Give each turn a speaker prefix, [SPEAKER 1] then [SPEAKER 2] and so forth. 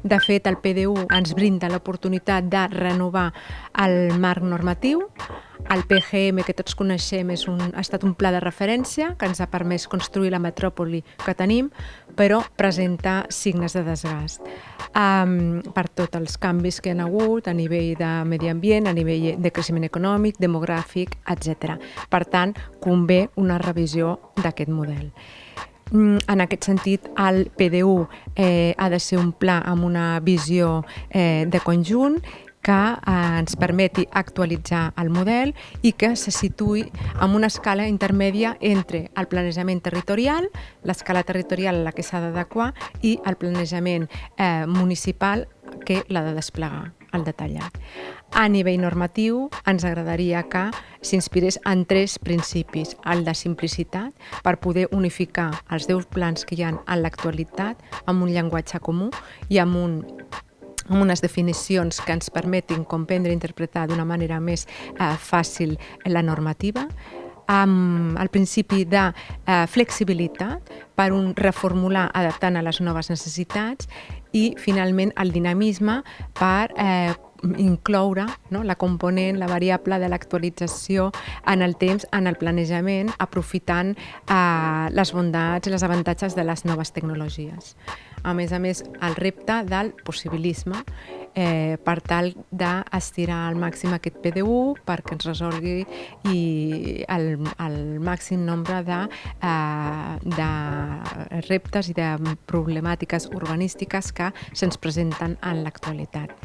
[SPEAKER 1] De fet, el PDU ens brinda l'oportunitat de renovar el marc normatiu. El PGM, que tots coneixem, ha estat un pla de referència que ens ha permès construir la metròpoli que tenim, però presenta signes de desgast per tots els canvis que hi ha hagut a nivell de medi ambient, a nivell de creixement econòmic, demogràfic, etc. Per tant, convé una revisió d'aquest model. En aquest sentit, el PDU ha de ser un pla amb una visió de conjunt que ens permeti actualitzar el model i que se situï en una escala intermèdia entre el planejament territorial, l'escala territorial a la que s'ha d'adequar, i el planejament municipal que l'ha de desplegar, el detallat. A nivell normatiu, ens agradaria que s'inspirés en 3 principis: el de simplicitat, per poder unificar els 10 plans que hi ha en l'actualitat amb un llenguatge comú i amb unes definicions que ens permetin comprendre i interpretar d'una manera més fàcil la normativa, amb el principi de flexibilitat per reformular adaptant a les noves necessitats i, finalment, el dinamisme per incloure la component, la variable de l'actualització en el temps, en el planejament, aprofitant les bondats i els avantatges de les noves tecnologies. A més, el repte del possibilisme per tal d'estirar al màxim aquest PDU perquè ens resolgui el màxim nombre de reptes i de problemàtiques urbanístiques que se'ns presenten en l'actualitat.